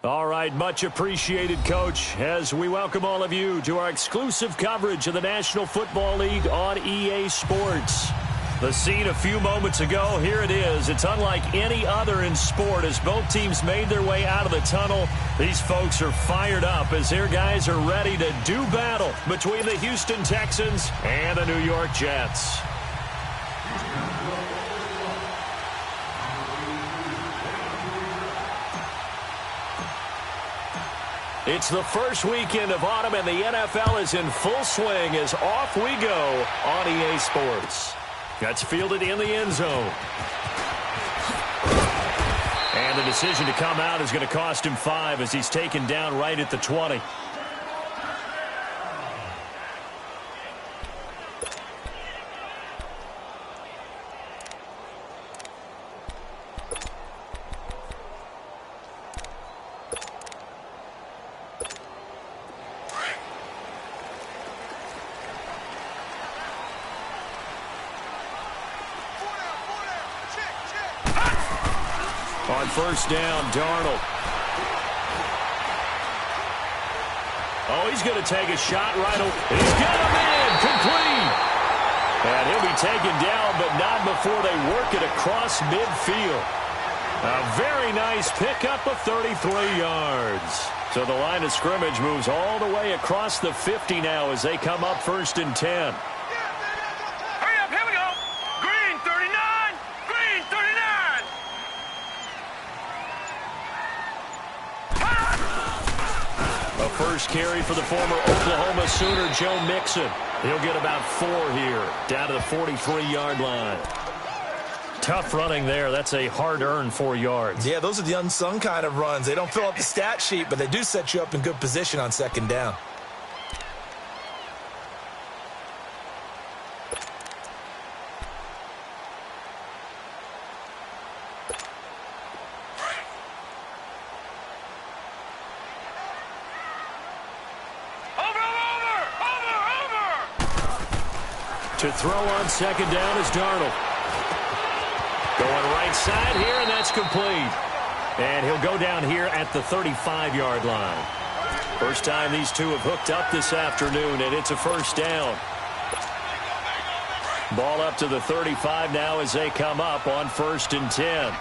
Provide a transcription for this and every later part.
All right, much appreciated, Coach, as we welcome all of you to our exclusive coverage of the National Football League on EA Sports. The scene a few moments ago, here it is. It's unlike any other in sport as both teams made their way out of the tunnel. These folks are fired up as their guys are ready to do battle between the Houston Texans and the New York Jets. It's the first weekend of autumn, and the NFL is in full swing as off we go on EA Sports. That's fielded in the end zone. And the decision to come out is going to cost him 5 as he's taken down right at the 20. On first down, Darnold. Oh, he's going to take a shot right away. He's got him in, complete. And he'll be taken down, but not before they work it across midfield. A very nice pickup of 33 yards. So the line of scrimmage moves all the way across the 50 now as they come up first and 10. Hurry up, here we go. Green 39, green 39. A first carry for the former Oklahoma Sooner, Joe Mixon. He'll get about 4 here, down to the 43-yard line. Tough running there. That's a hard-earned 4 yards. Yeah, those are the unsung kind of runs. They don't fill up the stat sheet, but they do set you up in good position on second down. To throw on second down is Darnold. Going right side here, and that's complete. And he'll go down here at the 35-yard line. First time these two have hooked up this afternoon, and it's a first down. Ball up to the 35 now as they come up on first and 10.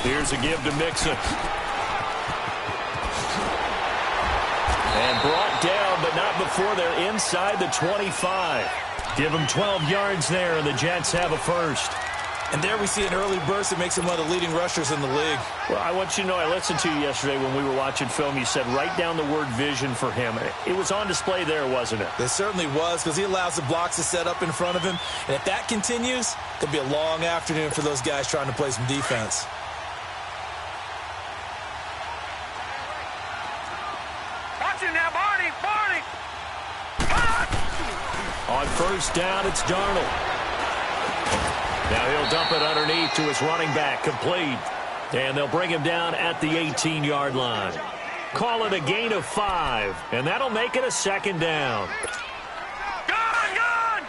Here's a give to Mixon. And brought down, but not before they're inside the 25. Give them 12 yards there, and the Jets have a first. And there we see an early burst that makes him one of the leading rushers in the league. Well, I want you to know, I listened to you yesterday when we were watching film. You said write down the word vision for him. It was on display there, wasn't it? It certainly was, because he allows the blocks to set up in front of him. And if that continues, it'll be a long afternoon for those guys trying to play some defense. Now, Barney. On first down, it's Darnold. Now he'll dump it underneath to his running back, complete. And they'll bring him down at the 18-yard line. Call it a gain of 5, and that'll make it a second down. Gone!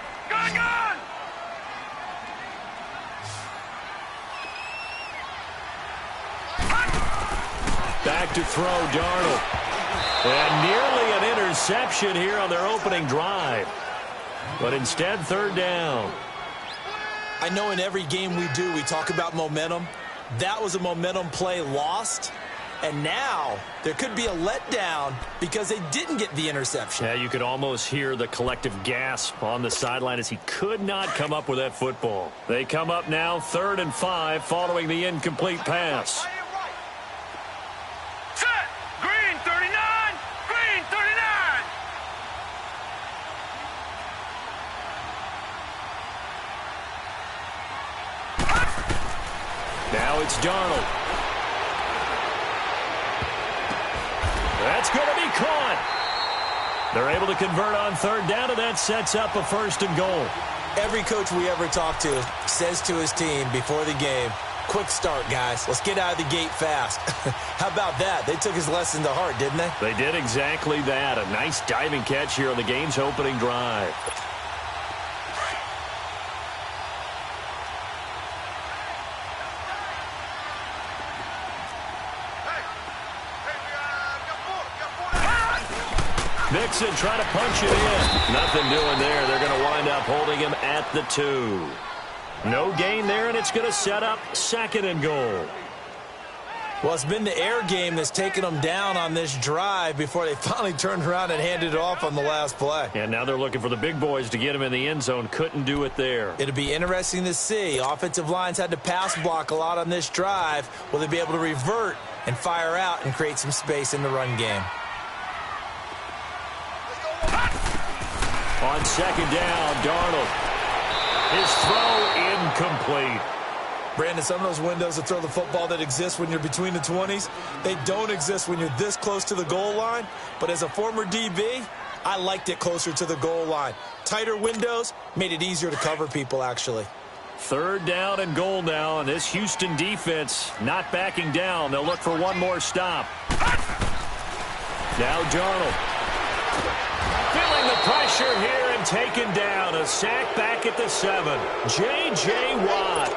Back to throw, Darnold. And nearly an interception here on their opening drive. But instead, third down. I know in every game we do, we talk about momentum. That was a momentum play lost. And now there could be a letdown because they didn't get the interception. Yeah, you could almost hear the collective gasp on the sideline as he could not come up with that football. They come up now 3rd and 5 following the incomplete pass. Now it's Darnold. That's going to be caught. They're able to convert on third down, and that sets up a first and goal. Every coach we ever talk to says to his team before the game, quick start, guys. Let's get out of the gate fast. How about that? They took his lesson to heart, didn't they? They did exactly that. A nice diving catch here on the game's opening drive. Mixon trying to punch it in. Nothing doing there. They're going to wind up holding him at the 2. No gain there, and it's going to set up 2nd and goal. Well, it's been the air game that's taken them down on this drive before they finally turned around and handed it off on the last play. And now they're looking for the big boys to get him in the end zone. Couldn't do it there. It'll be interesting to see. Offensive lines had to pass block a lot on this drive. Will they be able to revert and fire out and create some space in the run game? On 2nd down, Darnold. His throw incomplete. Brandon, some of those windows to throw the football that exist when you're between the 20s, they don't exist when you're this close to the goal line. But as a former DB, I liked it closer to the goal line. Tighter windows made it easier to cover people, actually. 3rd down and goal now, and this Houston defense not backing down. They'll look for one more stop. Now Darnold. Feeling the pressure here and taken down. A sack back at the 7. J.J. Watt.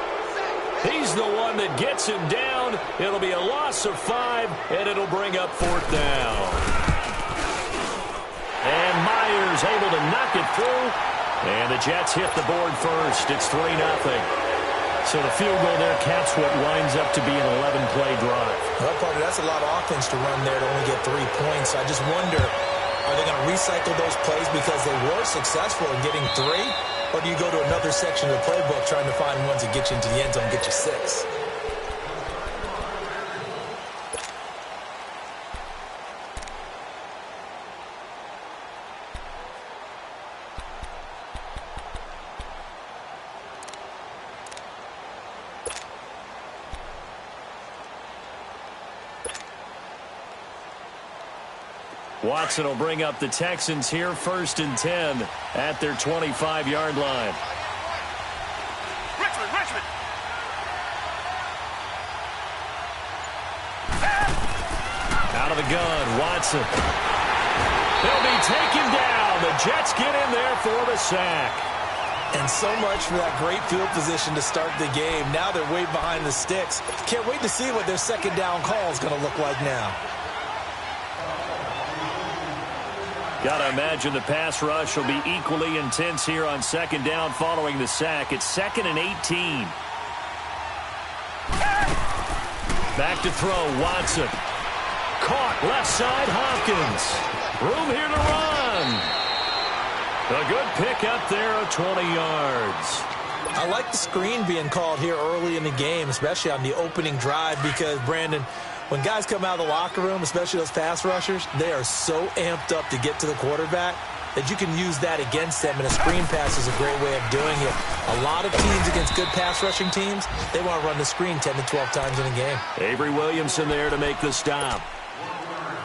He's the one that gets him down. It'll be a loss of 5, and it'll bring up 4th down. And Myers able to knock it through. And the Jets hit the board first. It's 3-0. So the field goal there caps what winds up to be an 11-play drive. Well, Carter, that's a lot of offense to run there to only get 3 points. I just wonder, are they going to recycle those plays because they were successful in getting 3? Or do you go to another section of the playbook trying to find ones that get you into the end zone, get you 6? Watson will bring up the Texans here 1st and 10 at their 25-yard line. Richmond. Out of the gun, Watson. He'll be taken down. The Jets get in there for the sack. And so much for that great field position to start the game. Now they're way behind the sticks. Can't wait to see what their 2nd down call is going to look like now. Got to imagine the pass rush will be equally intense here on 2nd down following the sack. It's 2nd and 18. Back to throw, Watson. Caught, left side, Hopkins. Room here to run. A good pick up there of 20 yards. I like the screen being called here early in the game, especially on the opening drive, because, Brandon, when guys come out of the locker room, especially those pass rushers, they are so amped up to get to the quarterback that you can use that against them, and a screen pass is a great way of doing it. A lot of teams against good pass rushing teams, they want to run the screen 10 to 12 times in a game. Avery Williamson there to make the stop.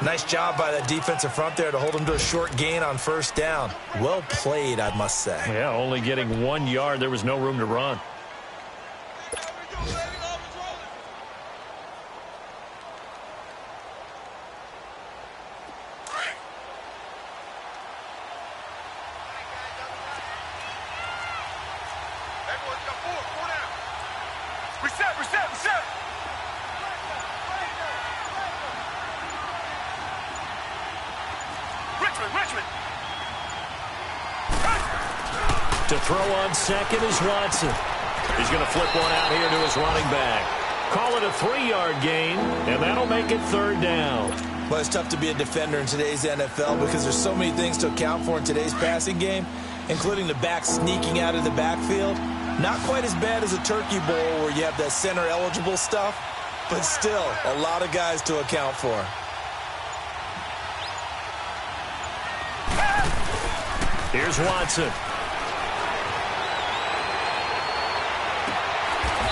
Nice job by that defensive front there to hold him to a short gain on 1st down. Well played, I must say. Yeah, only getting 1 yard. There was no room to run. Reset. Richmond. To throw on 2nd is Watson. He's going to flip one out here to his running back. Call it a 3-yard gain, and that'll make it 3rd down. Well, it's tough to be a defender in today's NFL because there's so many things to account for in today's passing game, including the back sneaking out of the backfield. Not quite as bad as a turkey bowl where you have that center-eligible stuff, but still a lot of guys to account for. Here's Watson.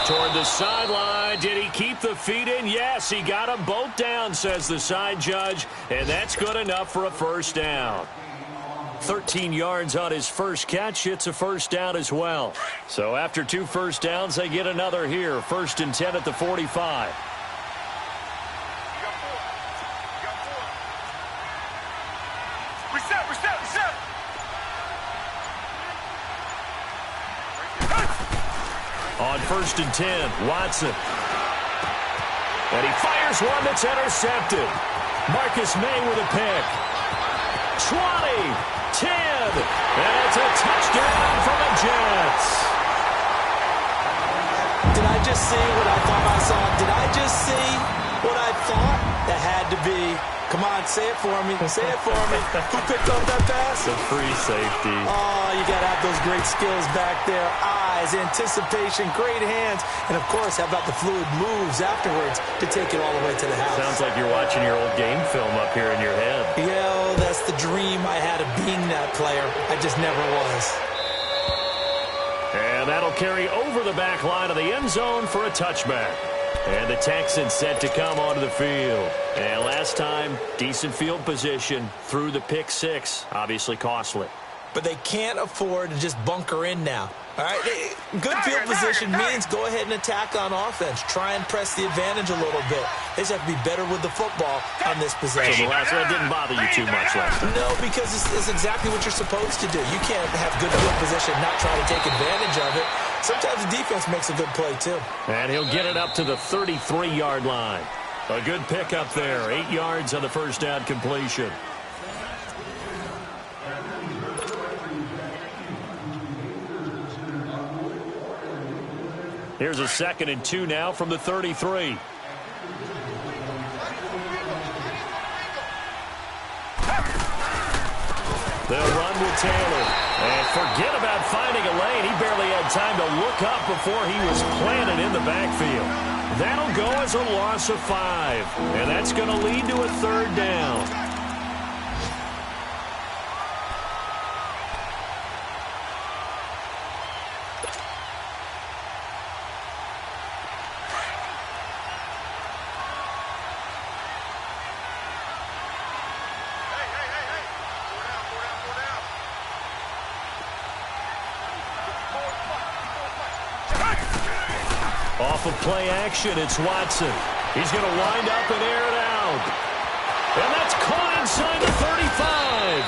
Toward the sideline. Did he keep the feet in? Yes, he got them both down, says the side judge, and that's good enough for a 1st down. 13 yards on his first catch. It's a 1st down as well. So after 2 first downs, they get another here. 1st and 10 at the 45. Reset. On 1st and 10, Watson. And he fires one that's intercepted. Marcus May with a pick. 10, and it's a touchdown for the Jets. Did I just see what I thought I saw? Did I just see what I thought? That had to be. Come on, say it for me. Say it for me. Who picked up that pass? The free safety. Oh, you got to have those great skills back there. Eyes, anticipation, great hands. And, of course, how about the fluid moves afterwards to take it all the way to the house? Sounds like you're watching your old game film up here in your head. Yeah, that's the dream I had of being that player. I just never was. And that'll carry over the back line of the end zone for a touchback. And the Texans set to come onto the field. And last time, decent field position through the pick six. Obviously costly. But they can't afford to just bunker in now. All right, good field position means go ahead and attack on offense. Try and press the advantage a little bit. They just have to be better with the football on this possession. So the last one didn't bother you too much last time. No, because it's exactly what you're supposed to do. You can't have good field position and not try to take advantage of it. Sometimes the defense makes a good play, too. And he'll get it up to the 33-yard line. A good pickup there. 8 yards on the first down completion. Here's a 2nd and 2 now from the 33. They'll run with Taylor. And forget about finding a lane. He barely had time to look up before he was planted in the backfield. That'll go as a loss of 5. And that's going to lead to a 3rd down. Off of play action, it's Watson. He's going to wind up and air it out. And that's caught inside the 35.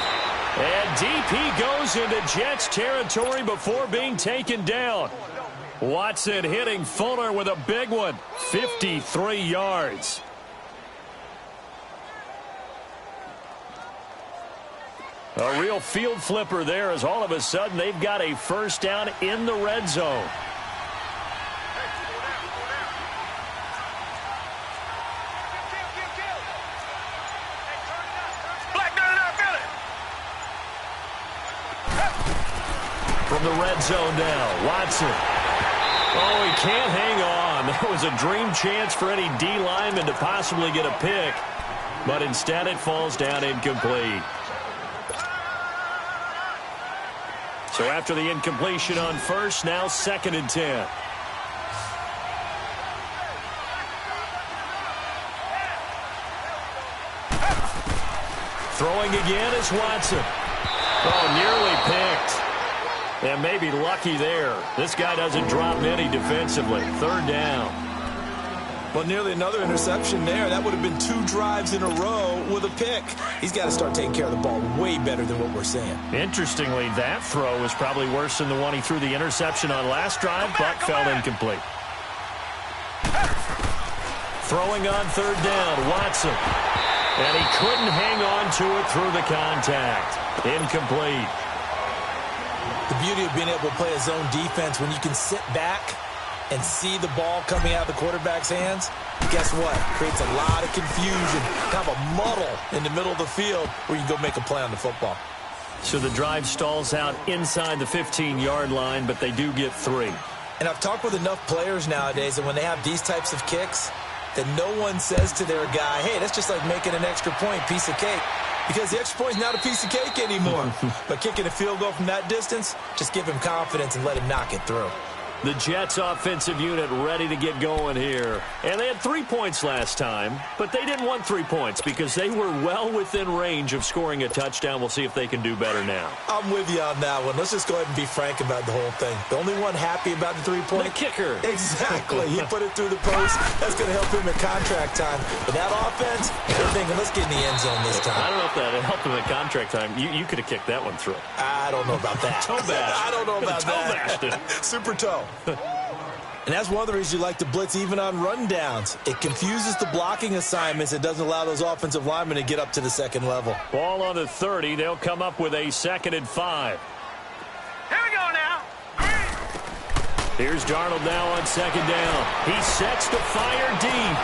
And DP goes into Jets territory before being taken down. Watson hitting Fuller with a big one. 53 yards. A real field flipper there as all of a sudden they've got a first down in the red zone. From the red zone now, Watson. Oh, he can't hang on. That was a dream chance for any D lineman to possibly get a pick, but instead it falls down incomplete. So after the incompletion on first, now 2nd and 10. Throwing again is Watson. Oh, nearly picked. And maybe lucky there. This guy doesn't drop many defensively. 3rd down. Well, nearly another interception there. That would have been 2 drives in a row with a pick. He's got to start taking care of the ball way better than what we're seeing. Interestingly, that throw was probably worse than the one he threw the interception on last drive, but fell incomplete. Throwing on 3rd down, Watson. And he couldn't hang on to it through the contact. Incomplete. The beauty of being able to play a zone defense when you can sit back and see the ball coming out of the quarterback's hands, guess what? Creates a lot of confusion, kind of a muddle in the middle of the field where you can go make a play on the football. So the drive stalls out inside the 15-yard line, but they do get 3. And I've talked with enough players nowadays that when they have these types of kicks, that no one says to their guy, hey, that's just like making an extra point, piece of cake. Because the extra point is not a piece of cake anymore. But kicking a field goal from that distance, just give him confidence and let him knock it through. The Jets offensive unit ready to get going here. And they had 3 points last time, but they didn't want 3 points because they were well within range of scoring a touchdown. We'll see if they can do better now. I'm with you on that one. Let's just go ahead and be frank about the whole thing. The only one happy about the 3-point. The kicker. Exactly. He put it through the post. That's going to help him at contract time. But that offense, they're thinking, let's get in the end zone this time. I don't know if that helped him at contract time. You could have kicked that one through. I don't know about that. Toe bash. I don't know about Toe that. bashed it. Super toe. And that's one of the reasons you like to blitz even on rundowns. It confuses the blocking assignments. It doesn't allow those offensive linemen to get up to the second level. Ball on the 30. They'll come up with a 2nd and 5. Here we go now. Here's Darnold now on 2nd down. He sets to fire deep.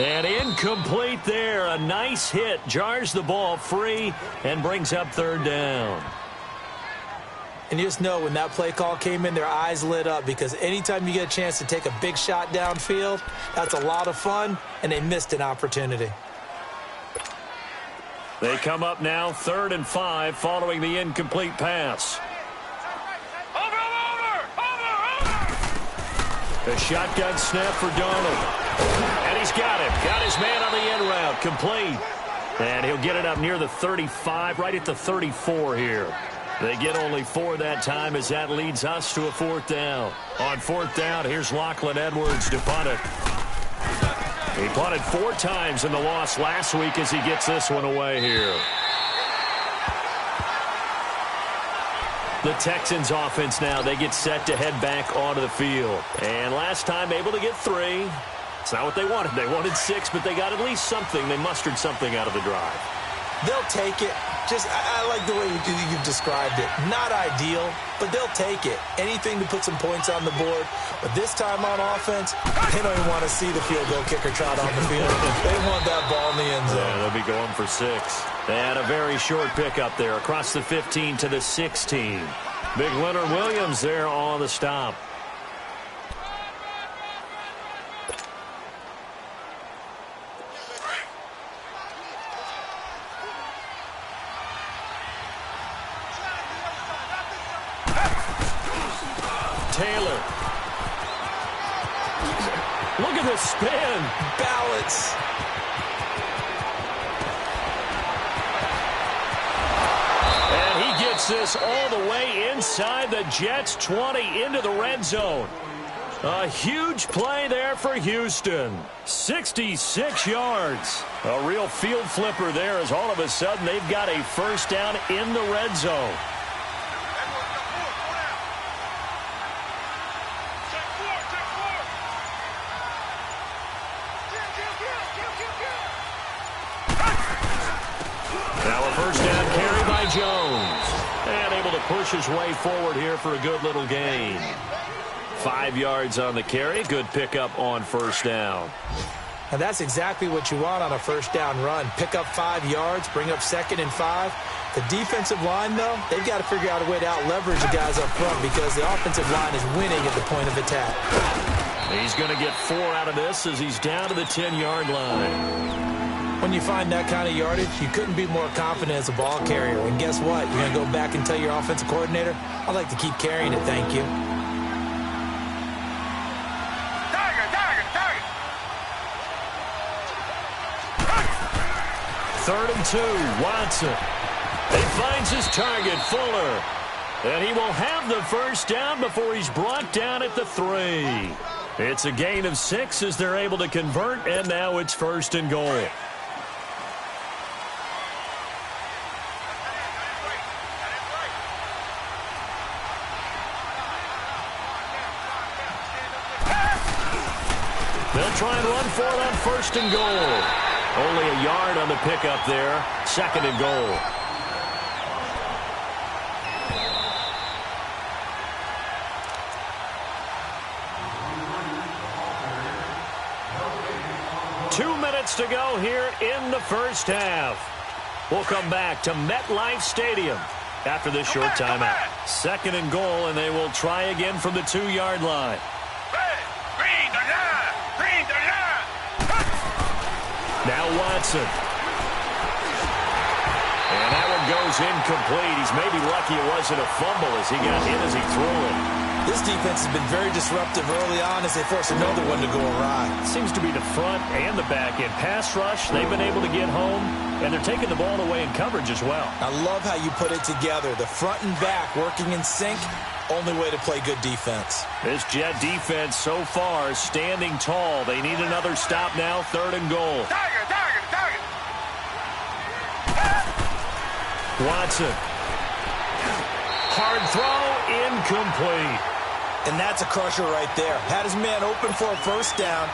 And incomplete there. A nice hit. Jars the ball free and brings up 3rd down. And you just know when that play call came in, their eyes lit up, because anytime you get a chance to take a big shot downfield, that's a lot of fun, and they missed an opportunity. They come up now 3rd and 5 following the incomplete pass. Over. A shotgun snap for Darnold. And he's got him. Got his man on the end route. Complete. And he'll get it up near the 35, right at the 34 here. They get only 4 that time as that leads us to a 4th down. On 4th down, here's Lachlan Edwards to punt it. He punted 4 times in the loss last week as he gets this one away here. The Texans offense now, they get set to head back onto the field. And last time able to get 3. It's not what they wanted. They wanted 6, but they got at least something. They mustered something out of the drive. They'll take it. I like the way you've described it. Not ideal, but they'll take it. Anything to put some points on the board. But this time on offense, they don't even want to see the field goal kicker trot on the field. They want that ball in the end zone. Yeah, they'll be going for 6. And a very short pickup there across the 15 to the 16. Big Leonard Williams there on the stop. Taylor. Look at this spin. Balance. And he gets this all the way inside the Jets' 20 into the red zone. A huge play there for Houston. 66 yards. A real field flipper there as all of a sudden they've got a 1st down in the red zone. Now a 1st down carry by Jones. And able to push his way forward here for a good little gain. 5 yards on the carry. Good pickup on 1st down. And that's exactly what you want on a 1st down run. Pick up 5 yards, bring up 2nd and 5. The defensive line, though, they've got to figure out a way to out-leverage the guys up front because the offensive line is winning at the point of attack. He's going to get 4 out of this as he's down to the 10-yard line. When you find that kind of yardage, you couldn't be more confident as a ball carrier. And guess what? You're going to go back and tell your offensive coordinator, I'd like to keep carrying it, thank you. Target. 3rd and 2, Watson. He finds his target, Fuller. And he will have the 1st down before he's brought down at the 3. It's a gain of 6 as they're able to convert, and now it's 1st and goal. They'll try and run for it on 1st and goal. Only a yard on the pickup there. 2nd and goal. To go here in the 1st half. We'll come back to MetLife Stadium after this short timeout. 2nd and goal, and they will try again from the 2-yard line. Green, the line. Now Watson. And that one goes incomplete. He's maybe lucky it wasn't a fumble as he got hit as he threw it. This defense has been very disruptive early on as they force another one to go awry. Seems to be the front and the back end. Pass rush, they've been able to get home, and they're taking the ball away in coverage as well. I love how you put it together. The front and back working in sync, only way to play good defense. This Jet defense so far standing tall. They need another stop now, 3rd and goal. Target. Watson. Hard throw, incomplete. And that's a crusher right there. Had his man open for a first down,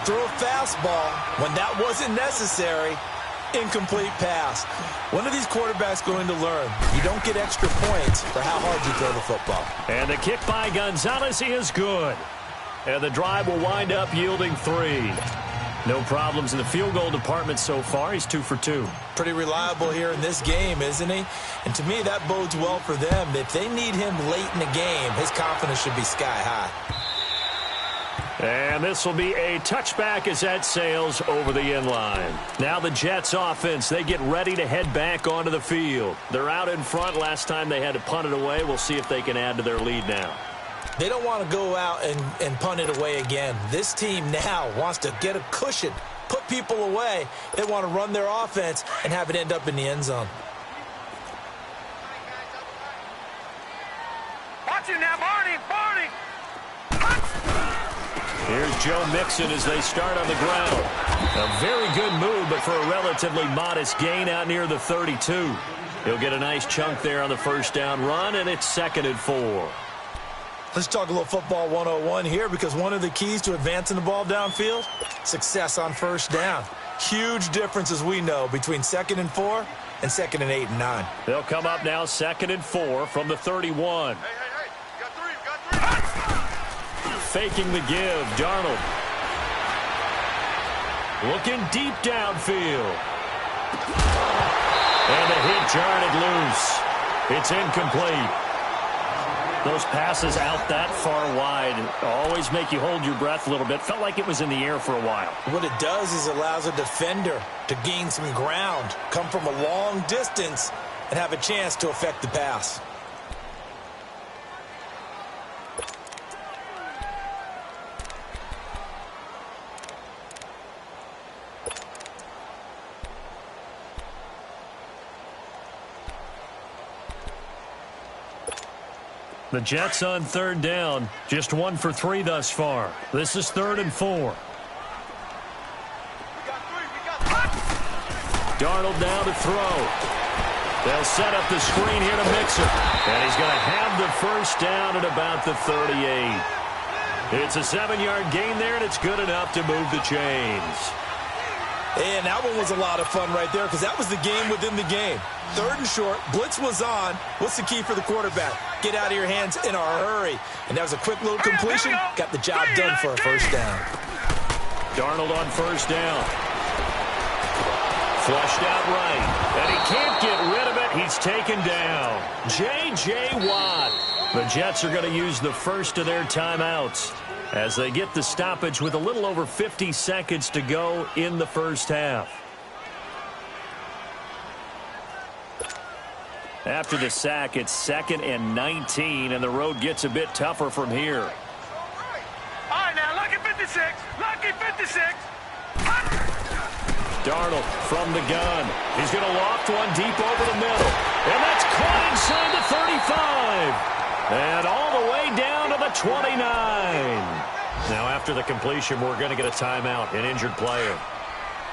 throw a fastball when that wasn't necessary, incomplete pass. When are these quarterbacks going to learn? You don't get extra points for how hard you throw the football. And the kick by Gonzalez is good. And the drive will wind up yielding 3. No problems in the field goal department so far. He's 2 for 2. Pretty reliable here in this game, isn't he? And to me, that bodes well for them. If they need him late in the game, his confidence should be sky high. And this will be a touchback as that sails over the end line. Now the Jets offense, they get ready to head back onto the field. They're out in front. Last time they had to punt it away. We'll see if they can add to their lead now. They don't want to go out and punt it away again. This team now wants to get a cushion, put people away. They want to run their offense and have it end up in the end zone. Watch it now, Barney. Here's Joe Mixon as they start on the ground. A very good move, but for a relatively modest gain out near the 32. He'll get a nice chunk there on the first down run, and it's 2nd and 4. Let's talk a little football 101 here, because one of the keys to advancing the ball downfield, success on first down. Huge difference, as we know, between 2nd and 4 and 2nd and 8 and 9. They'll come up now 2nd and 4 from the 31. Hey, you got 3. Faking the give, Darnold. Looking deep downfield. And the hit jarred it loose. It's incomplete. Those passes out that far wide always make you hold your breath a little bit. Felt like it was in the air for a while. What it does is it allows a defender to gain some ground, come from a long distance, and have a chance to affect the pass. The Jets on 3rd down, just 1 for 3 thus far. This is 3rd and 4. Darnold now to throw. They'll set up the screen here to Mixon. And he's going to have the first down at about the 38. It's a 7-yard gain there, and it's good enough to move the chains. And that one was a lot of fun right there, because that was the game within the game. 3rd and short, blitz was on. What's the key for the quarterback? Get out of your hands in a hurry. And that was a quick little completion. Got the job done for a first down. Darnold on first down. Flushed out right. And he can't get rid of it. He's taken down. J.J. Watt. The Jets are going to use the first of their timeouts as they get the stoppage with a little over 50 seconds to go in the first half. After the sack, it's 2nd and 19, and the road gets a bit tougher from here. All right, now, lucky 56. Lucky 56. Darnold from the gun. He's going to loft one deep over the middle. And that's caught inside the 35. And all the way down to the 29. Now, after the completion, we're going to get a timeout, an injured player.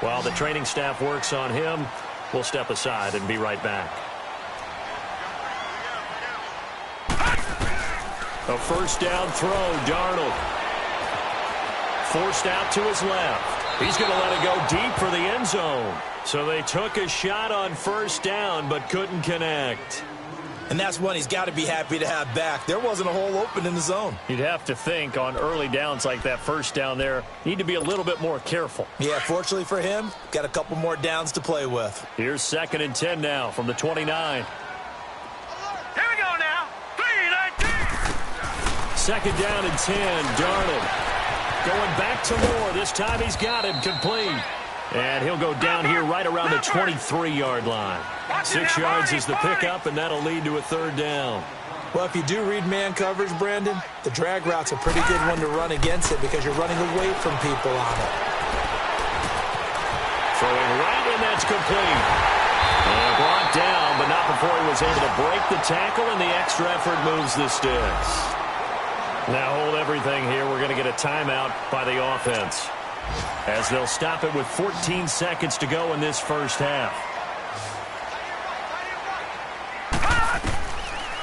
While the training staff works on him, we'll step aside and be right back. A first down throw, Darnold. Forced out to his left. He's going to let it go deep for the end zone. So they took a shot on first down but couldn't connect. And that's one he's got to be happy to have back. There wasn't a hole open in the zone. You'd have to think on early downs like that first down there, need to be a little bit more careful. Yeah, fortunately for him, got a couple more downs to play with. Here's 2nd and 10 now from the 29. Here we go now. 3-19. 2nd down and 10, Darnold. Going back to Moore. This time he's got him complete. And he'll go down here right around the 23-yard line. 6 yards is the pickup, and that'll lead to a 3rd down. Well, if you do read man coverage, Brandon, the drag route's a pretty good one to run against it because you're running away from people on it. Throwing right, and that's complete. And brought down, but not before he was able to break the tackle, and the extra effort moves the sticks. Now hold everything here. We're going to get a timeout by the offense, as they'll stop it with 14 seconds to go in this first half.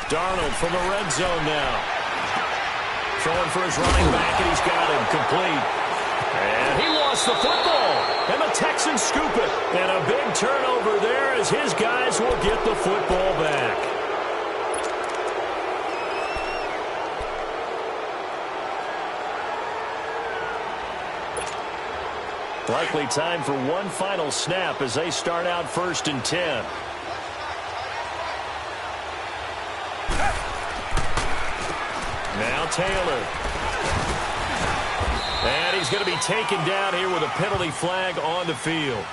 Darnold from the red zone now. Throwing for his running back, and he's got him complete. And he lost the football. And the Texans scoop it. And a big turnover there as his guys will get the football back. Likely time for one final snap as they start out 1st and 10. Now Taylor. And he's going to be taken down here with a penalty flag on the field.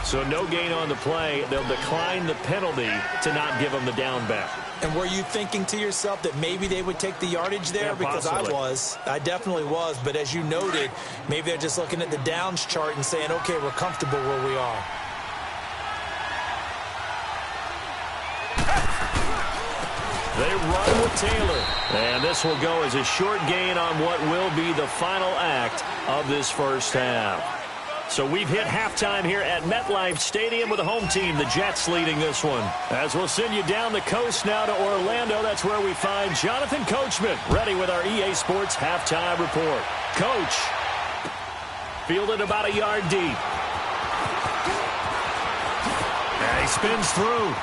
So no gain on the play. They'll decline the penalty to not give him the down back. And were you thinking to yourself that maybe they would take the yardage there? Yeah, because possibly. I definitely was. But as you noted, maybe they're just looking at the downs chart and saying, okay, we're comfortable where we are. They run with Taylor. And this will go as a short gain on what will be the final act of this first half. So we've hit halftime here at MetLife Stadium with the home team, the Jets, leading this one. As we'll send you down the coast now to Orlando, that's where we find Jonathan Coachman, ready with our EA Sports halftime report. Coach, fielded about a yard deep. And he spins through.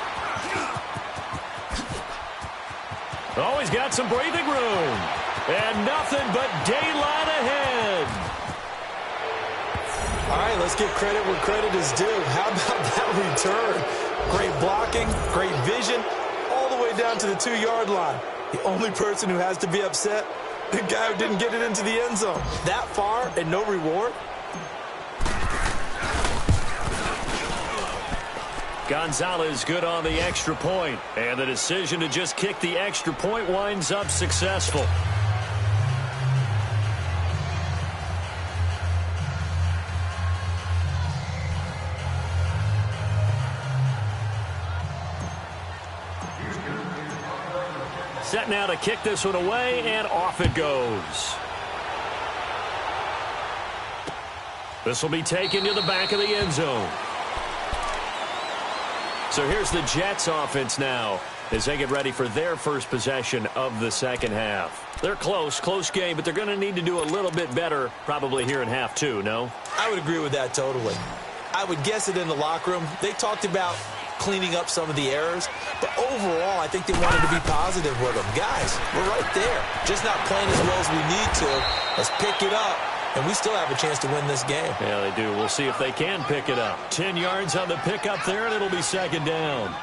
Oh, he's got some breathing room. And nothing but daylight ahead. All right, let's give credit where credit is due. How about that return? Great blocking, great vision, all the way down to the 2-yard line. The only person who has to be upset, the guy who didn't get it into the end zone. That far and no reward? Gonzalez good on the extra point. And the decision to just kick the extra point winds up successful. Set now to kick this one away, and off it goes. This will be taken to the back of the end zone. So here's the Jets offense now as they get ready for their first possession of the second half. They're close game, but they're going to need to do a little bit better probably here in half two, no? I would agree with that totally. I would guess it in the locker room. They talked about cleaning up some of the errors, but overall I think they wanted to be positive with them. Guys, we're right there, just not playing as well as we need to. Let's pick it up, and we still have a chance to win this game. Yeah, they do. We'll see if they can pick it up. 10 yards on the pickup there, and it'll be second down.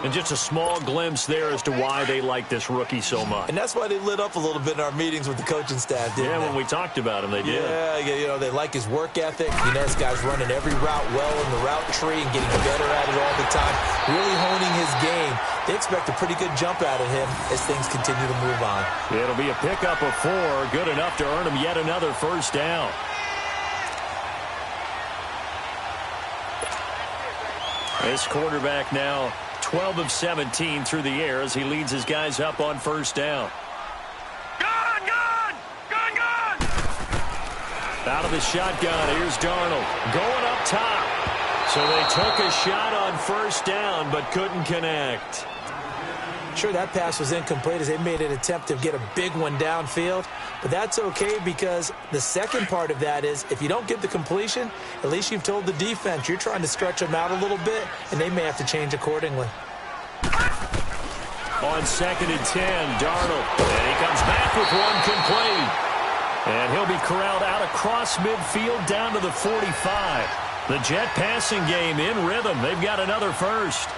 And just a small glimpse there as to why they like this rookie so much. And that's why they lit up a little bit in our meetings with the coaching staff, didn't they? Yeah, when we talked about him, they did. Yeah, you know, they like his work ethic. You know, this guy's running every route well in the route tree and getting better at it all the time, really honing his game. They expect a pretty good jump out of him as things continue to move on. It'll be a pickup of 4, good enough to earn him yet another first down. This quarterback now 12 of 17 through the air as he leads his guys up on first down. Gun! Out of the shotgun, here's Darnold going up top. So they took a shot on first down but couldn't connect. Sure, that pass was incomplete as they made an attempt to get a big one downfield, but that's okay because the second part of that is if you don't get the completion, at least you've told the defense you're trying to stretch them out a little bit, and they may have to change accordingly. On 2nd and 10, Darnold, and he comes back with one complete. And he'll be corralled out across midfield down to the 45. The Jet passing game in rhythm. They've got another first.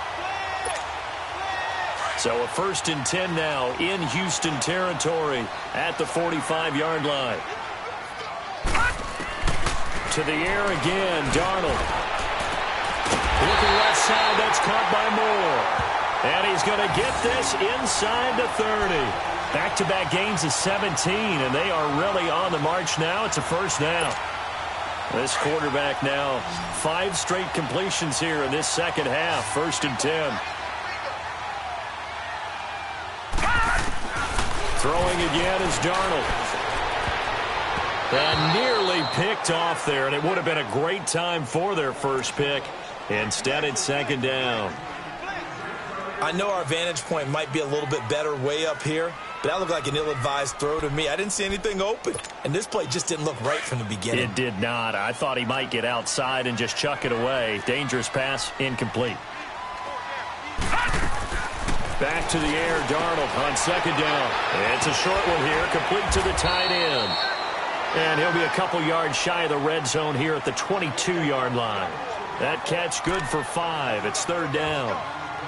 So a 1st and 10 now in Houston territory at the 45-yard line. To the air again, Darnold. Looking left side, that's caught by Moore. And he's going to get this inside the 30. Back-to-back gains of 17, and they are really on the march now. It's a first down. This quarterback now 5 straight completions here in this second half. 1st and 10. Throwing again is Darnold. And nearly picked off there, and it would have been a great time for their first pick. Instead, it's second down. I know our vantage point might be a little bit better way up here, but that looked like an ill-advised throw to me. I didn't see anything open, and this play just didn't look right from the beginning. It did not. I thought he might get outside and just chuck it away. Dangerous pass, incomplete. Back to the air, Darnold on second down. It's a short one here, complete to the tight end. And he'll be a couple yards shy of the red zone here at the 22-yard line. That catch good for 5. It's third down.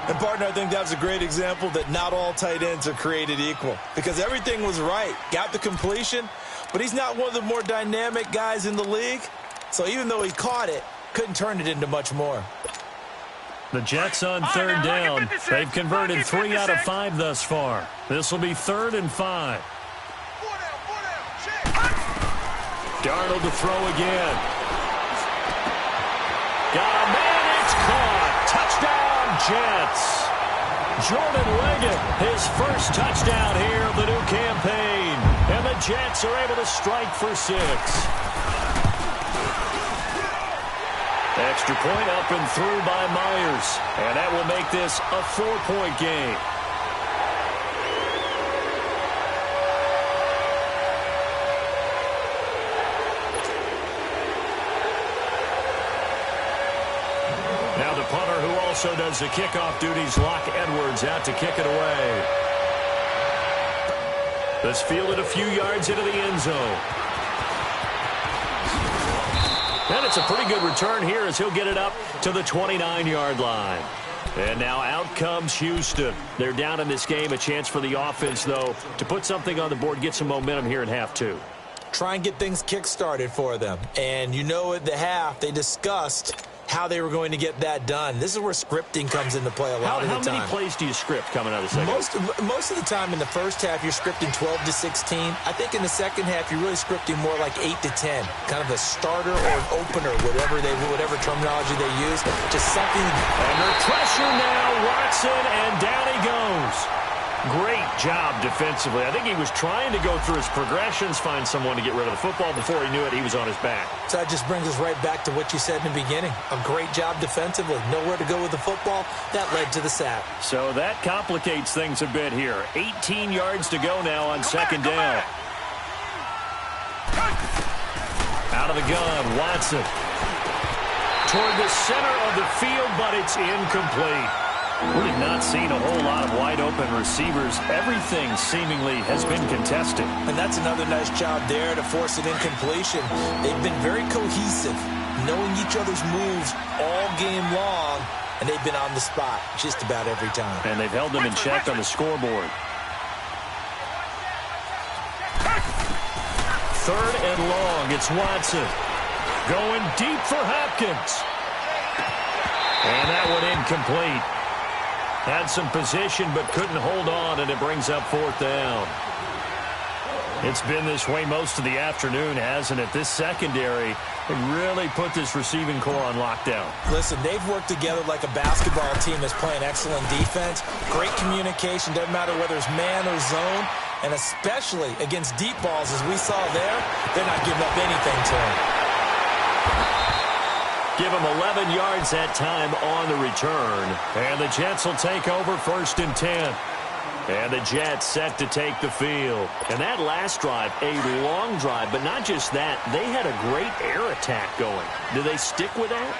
And, partner, I think that's a great example that not all tight ends are created equal, because everything was right. Got the completion, but he's not one of the more dynamic guys in the league. So even though he caught it, couldn't turn it into much more. The Jets on third down. They've converted 3 out of 5 thus far. This will be 3rd and 5. Darnold to throw again. Got a man, it's caught. Touchdown, Jets. Jordan Leggett, his first touchdown here of the new campaign. And the Jets are able to strike for 6. Extra point up and through by Myers. And that will make this a 4-point game. Now the punter, who also does the kickoff duties, Locke Edwards, out to kick it away. This fielded a few yards into the end zone. And it's a pretty good return here as he'll get it up to the 29-yard line. And now out comes Houston. They're down in this game. A chance for the offense, though, to put something on the board, get some momentum here in half 2. Try and get things kick-started for them. And you know at the half, they discussed how they were going to get that done. This is where scripting comes into play a lot of the time. How many plays do you script coming out of the second half? Most of the time in the first half, you're scripting 12 to 16. I think in the second half, you're really scripting more like 8 to 10. Kind of a starter or an opener, whatever terminology they use. Just something. Under pressure now, Watson, and down he goes. Great job defensively. I think he was trying to go through his progressions, find someone to get rid of the football. Before he knew it, he was on his back. So that just brings us right back to what you said in the beginning. A great job defensively. Nowhere to go with the football. That led to the sack. So that complicates things a bit here. 18 yards to go now on second down. Out of the gun, Watson. Toward the center of the field, but it's incomplete. Really not seen a whole lot of wide-open receivers. Everything seemingly has been contested. And that's another nice job there to force an incompletion. They've been very cohesive, knowing each other's moves all game long, and they've been on the spot just about every time. And they've held them in check on the scoreboard. 3rd and long. It's Watson. Going deep for Hopkins. And that one incomplete. Had some position but couldn't hold on, and it brings up 4th down. It's been this way most of the afternoon, hasn't it? This secondary really put this receiving core on lockdown. Listen, they've worked together like a basketball team that's playing excellent defense. Great communication, doesn't matter whether it's man or zone, and especially against deep balls, as we saw there, they're not giving up anything to him. Give him 11 yards that time on the return. And the Jets will take over 1st and 10. And the Jets set to take the field. And that last drive, a long drive, but not just that. They had a great air attack going. Do they stick with that?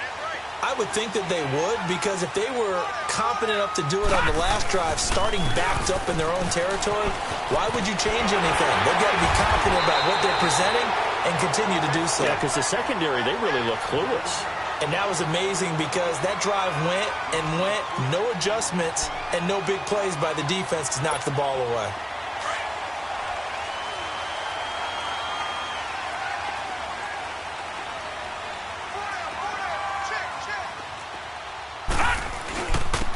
I would think that they would, because if they were confident enough to do it on the last drive, starting backed up in their own territory, why would you change anything? They've got to be confident about what they're presenting and continue to do so. Yeah, because the secondary, they really look clueless. And that was amazing because that drive went and went, no adjustments and no big plays by the defense to knock the ball away.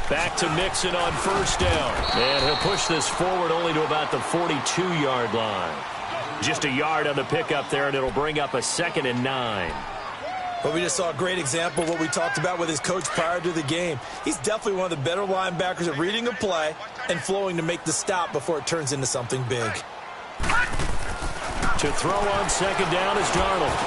Back to Mixon on 1st down. And he'll push this forward only to about the 42-yard line. Just a yard on the pickup there, and it'll bring up a 2nd and 9. But we just saw a great example of what we talked about with his coach prior to the game. He's definitely one of the better linebackers at reading a play and flowing to make the stop before it turns into something big. To throw on 2nd down is Darnold.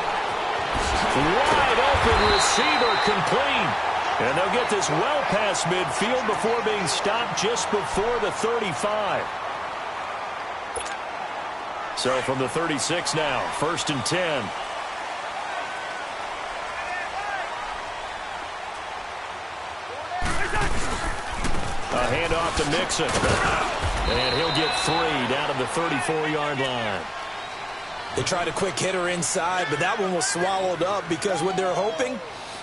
Wide open receiver, complete. And they'll get this well past midfield before being stopped just before the 35. So from the 36 now, 1st and 10. A handoff to Mixon. And he'll get 3 down to the 34-yard line. They tried a quick hitter inside, but that one was swallowed up because what they're hoping,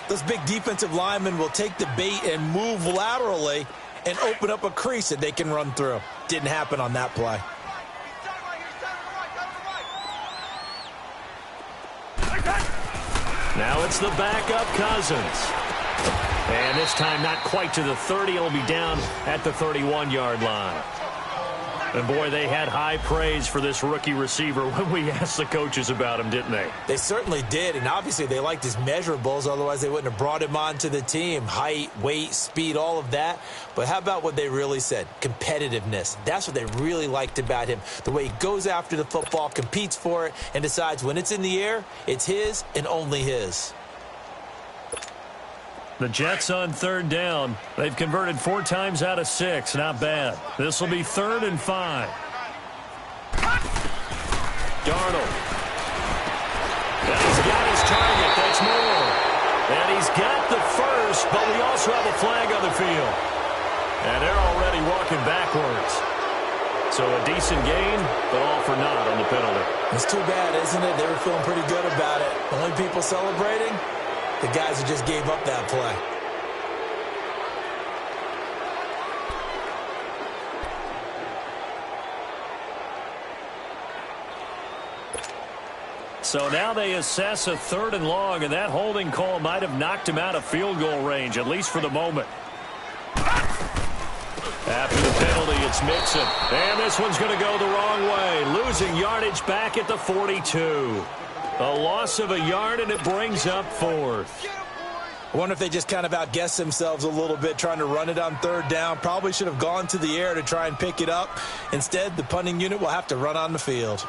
those big defensive linemen will take the bait and move laterally and open up a crease that they can run through. Didn't happen on that play. Now it's the backup Cousins. And this time not quite to the 30. It'll be down at the 31-yard line. And, boy, they had high praise for this rookie receiver when we asked the coaches about him, didn't they? They certainly did, and obviously they liked his measurables. Otherwise, they wouldn't have brought him onto the team. Height, weight, speed, all of that. But how about what they really said? Competitiveness. That's what they really liked about him. The way he goes after the football, competes for it, and decides when it's in the air, it's his and only his. The Jets on 3rd down. They've converted 4 times out of 6. Not bad. This will be 3rd and 5. Darnold. And he's got his target. That's more. And he's got the first, but we also have a flag on the field. And they're already walking backwards. So a decent gain, but all for naught on the penalty. It's too bad, isn't it? They were feeling pretty good about it. Only people celebrating? The guys who just gave up that play. So now they assess a 3rd and long, and that holding call might have knocked him out of field goal range, at least for the moment. After the penalty, it's Mixon. And this one's going to go the wrong way. Losing yardage back at the 42. A loss of a yard, and it brings up 4th. I wonder if they just kind of outguessed themselves a little bit trying to run it on 3rd down. Probably should have gone to the air to try and pick it up. Instead, the punting unit will have to run on the field.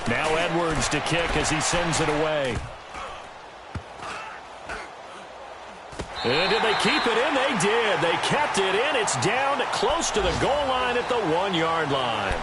Now Edwards to kick as he sends it away. And did they keep it in? They did. They kept it in. It's down close to the goal line at the 1-yard line.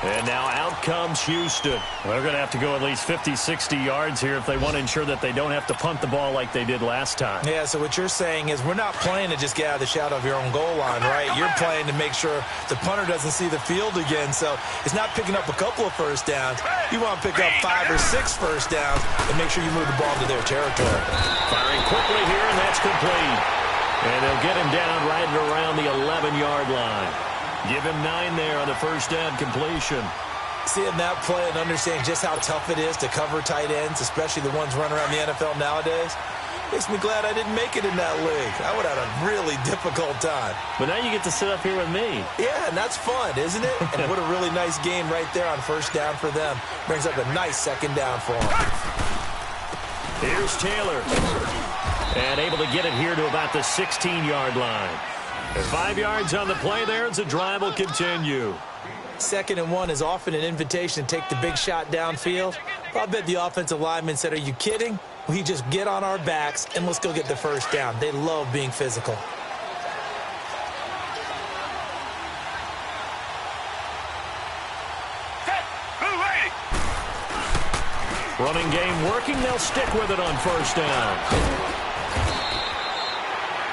And now out comes Houston. They're going to have to go at least 50, 60 yards here if they want to ensure that they don't have to punt the ball like they did last time. Yeah, so what you're saying is we're not playing to just get out of the shadow of your own goal line, right? You're playing to make sure the punter doesn't see the field again. So it's not picking up a couple of first downs. You want to pick up 5 or 6 first downs and make sure you move the ball into their territory. Firing quickly here, and that's complete. And they'll get him down right around the 11-yard line. Give him 9 there on the first down completion. Seeing that play and understanding just how tough it is to cover tight ends, especially the ones running around the NFL nowadays, makes me glad I didn't make it in that league. I would have had a really difficult time. But now you get to sit up here with me. Yeah, and that's fun, isn't it? And what a really nice game right there on first down for them. Brings up a nice 2nd down for them. Here's Taylor. And able to get it here to about the 16-yard line. 5 yards on the play there as the drive will continue. 2nd and 1 is often an invitation to take the big shot downfield. Well, I bet the offensive lineman said, are you kidding? We just get on our backs and let's go get the first down. They love being physical. Running game working. They'll stick with it on first down.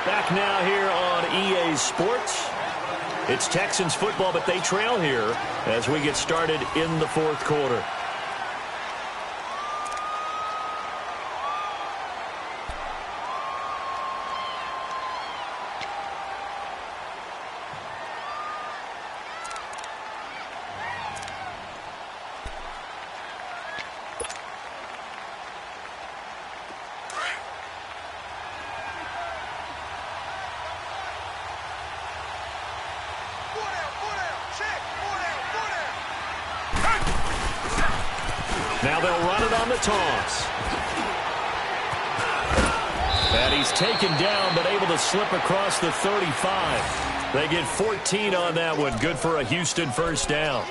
Back now here on EA Sports. It's Texans football, but they trail here as we get started in the 4th quarter. Now they'll run it on the toss. And he's taken down, but able to slip across the 35. They get 14 on that one. Good for a Houston first down.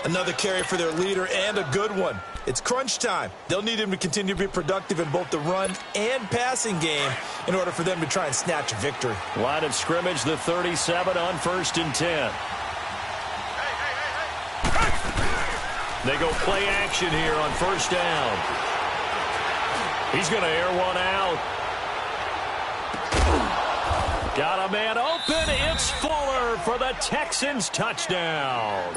Another carry for their leader and a good one. It's crunch time. They'll need him to continue to be productive in both the run and passing game in order for them to try and snatch a victory. Line of scrimmage, the 37 on 1st and 10. They go play action here on first down. He's going to air one out. Got a man open. It's Fuller for the Texans touchdown.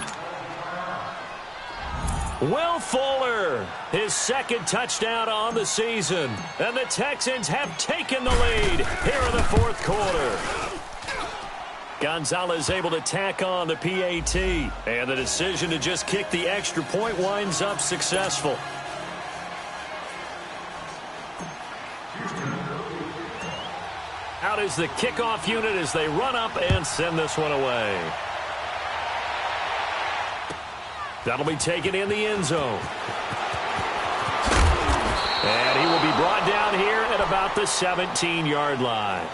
Will Fuller, his second touchdown on the season. And the Texans have taken the lead here in the fourth quarter. Gonzalez able to tack on the PAT. And the decision to just kick the extra point winds up successful. Out is the kickoff unit as they run up and send this one away. That'll be taken in the end zone. And he will be brought down here at about the 17-yard line.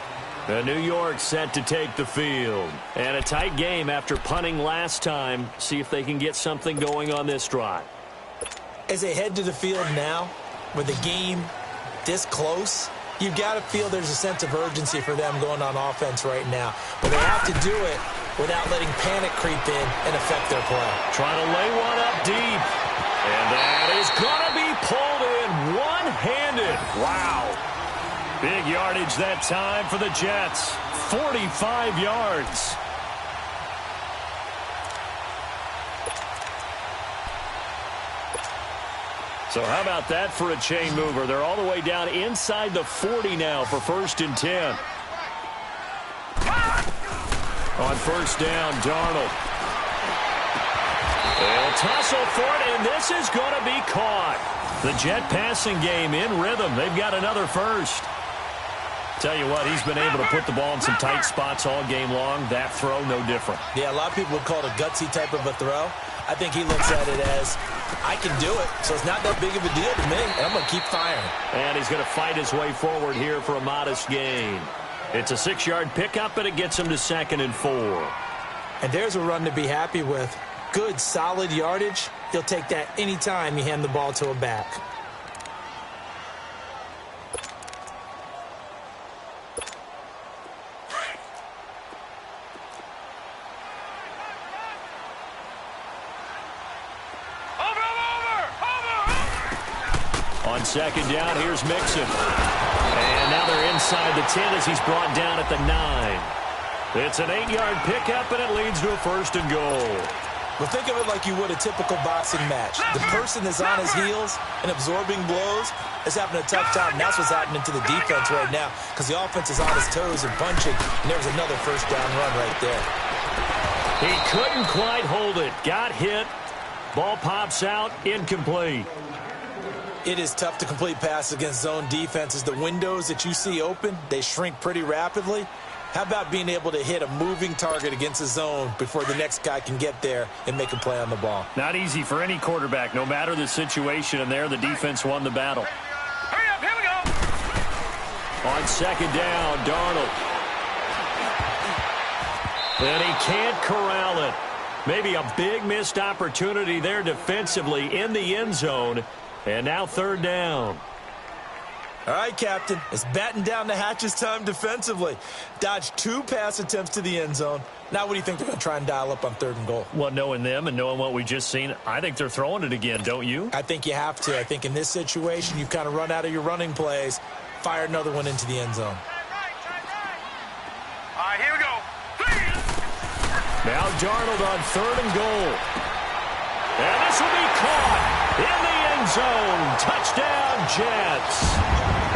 The New York set to take the field. And a tight game after punting last time. See if they can get something going on this drive. As they head to the field now, with the game this close, you've got to feel there's a sense of urgency for them going on offense right now. But they have to do it without letting panic creep in and affect their play. Trying to lay one up deep. And that is going to be pulled in one-handed. Wow. Big yardage that time for the Jets. 45 yards. So how about that for a chain mover? They're all the way down inside the 40 now for 1st and 10. On first down, Darnold. They'll tussle for it, and this is going to be caught. The Jet passing game in rhythm. They've got another first. Tell you what, he's been able to put the ball in some tight spots all game long. That throw, no different. Yeah, a lot of people would call it a gutsy type of a throw. I think he looks at it as, I can do it, so it's not that big of a deal to me, and I'm going to keep firing. And he's going to fight his way forward here for a modest gain. It's a 6-yard pickup, and it gets him to 2nd and 4. And there's a run to be happy with. Good, solid yardage. He'll take that anytime you hand the ball to a back. On second down, here's Mixon. And now they're inside the 10 as he's brought down at the 9. It's an 8-yard pickup, and it leads to a 1st and goal. Well, think of it like you would a typical boxing match. The person that's on his heels and absorbing blows is having a tough time. And that's what's happening to the defense right now because the offense is on his toes and punching. And there's another 1st down run right there. He couldn't quite hold it. Got hit. Ball pops out. Incomplete. It is tough to complete passes against zone defenses. The windows that you see open, they shrink pretty rapidly. How about being able to hit a moving target against a zone before the next guy can get there and make a play on the ball? Not easy for any quarterback, no matter the situation. And there, the defense won the battle. Hurry up, here we go. On second down, Darnold. And he can't corral it. Maybe a big missed opportunity there defensively in the end zone. And now 3rd down. All right, Captain. It's batten down the hatches time defensively. Dodged 2 pass attempts to the end zone. Now what do you think they're going to try and dial up on 3rd and goal? Well, knowing them and knowing what we just seen, I think they're throwing it again, don't you? I think you have to. I think in this situation, you've kind of run out of your running plays. Fire another one into the end zone. All right, here we go. Now Darnold on 3rd and goal. And this will be caught in the end zone. Touchdown, Jets.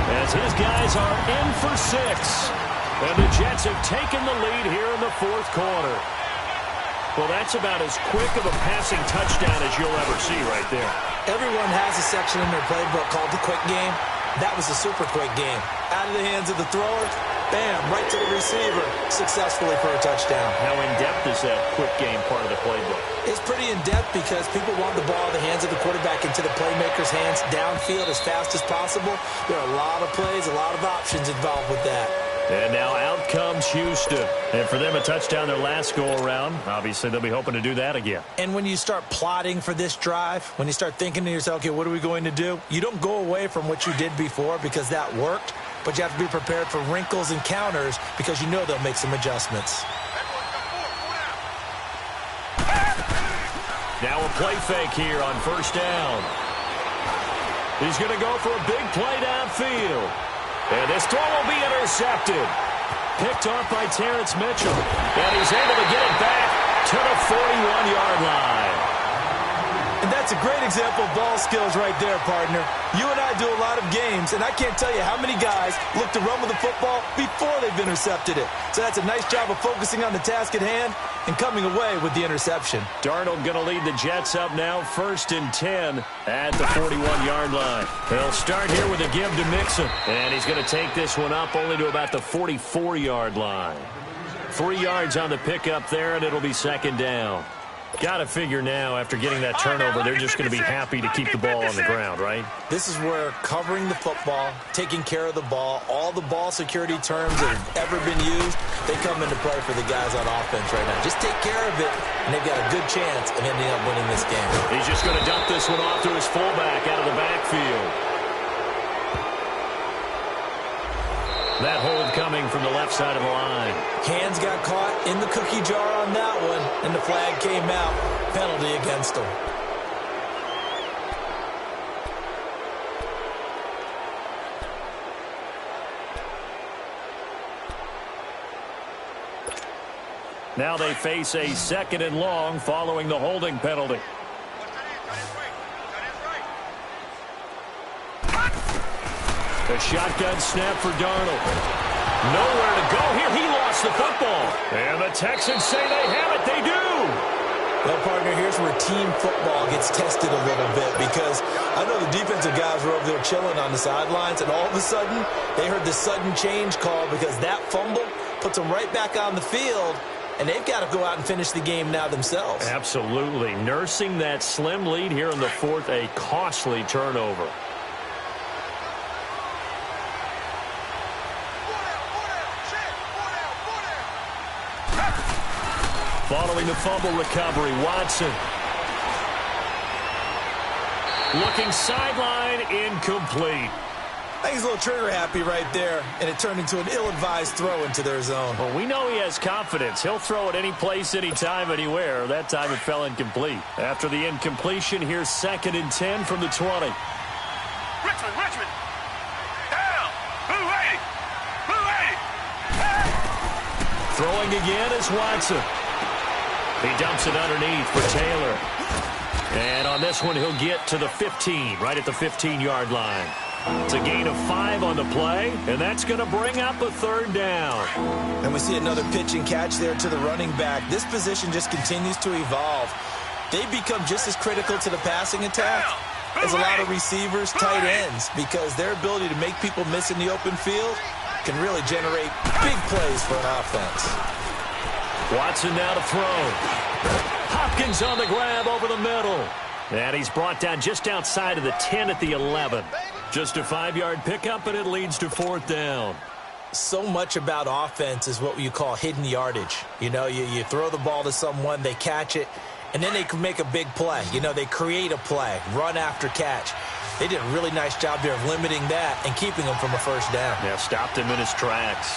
As his guys are in for 6. And the Jets have taken the lead here in the 4th quarter. Well, that's about as quick of a passing touchdown as you'll ever see right there. Everyone has a section in their playbook called the quick game. That was a super quick game. Out of the hands of the thrower, bam, right to the receiver, successfully for a touchdown. How in-depth is that quick game part of the playbook? It's pretty in-depth because people want the ball in the hands of the quarterback into the playmaker's hands downfield as fast as possible. There are a lot of plays, a lot of options involved with that. And now out comes Houston. And for them, a touchdown their last go-around. Obviously, they'll be hoping to do that again. And when you start plotting for this drive, when you start thinking to yourself, okay, what are we going to do? You don't go away from what you did before because that worked, but you have to be prepared for wrinkles and counters because you know they'll make some adjustments. Now a play fake here on first down. He's going to go for a big play downfield. And this throw will be intercepted. Picked off by Terrence Mitchell. And he's able to get it back to the 41-yard line. And that's a great example of ball skills right there, partner. You and I do a lot of games, and I can't tell you how many guys look to run with the football before they've intercepted it. So that's a nice job of focusing on the task at hand and coming away with the interception. Darnold going to lead the Jets up now, 1st and 10 at the 41-yard line. They'll start here with a give to Mixon, and he's going to take this one up only to about the 44-yard line. 3 yards on the pickup there, and it'll be 2nd down. Got to figure now, after getting that turnover, they're just going to be happy to keep the ball on the ground, right? This is where covering the football, taking care of the ball, all the ball security terms that have ever been used, they come into play for the guys on offense right now. Just take care of it, and they've got a good chance of ending up winning this game. He's just going to dump this one off to his fullback out of the backfield. That hold coming from the left side of the line. Hands got caught in the cookie jar on that one, and the flag came out. Penalty against him. Now they face a 2nd and long following the holding penalty. A shotgun snap for Darnold. Nowhere to go here. He lost the football. And the Texans say they have it. They do. Well, partner, here's where team football gets tested a little bit, because I know the defensive guys were over there chilling on the sidelines, and all of a sudden they heard the sudden change call because that fumble puts them right back on the field, and they've got to go out and finish the game now themselves. Absolutely. Nursing that slim lead here in the 4th, a costly turnover. Following the fumble recovery, Watson. Looking sideline, incomplete. I think he's a little trigger happy right there, and it turned into an ill-advised throw into their zone. Well, we know he has confidence. He'll throw it any place, anytime, anywhere. That time it fell incomplete. After the incompletion, here's 2nd and 10 from the 20. Richmond. Down. Blue 80. Blue 80. Throwing again is Watson. He dumps it underneath for Taylor. And on this one, he'll get to the 15, right at the 15-yard line. It's a gain of 5 on the play, and that's going to bring up a 3rd down. And we see another pitch and catch there to the running back. This position just continues to evolve. They become just as critical to the passing attack as a lot of receivers, tight ends, because their ability to make people miss in the open field can really generate big plays for an offense. Watson now to throw. Hopkins on the grab over the middle. And he's brought down just outside of the 10 at the 11. Just a 5-yard pickup, and it leads to 4th down. So much about offense is what you call hidden yardage. You know, you throw the ball to someone, they catch it, and then they can make a big play. You know, they create a play, run after catch. They did a really nice job there of limiting that and keeping him from a 1st down. Yeah, stopped him in his tracks.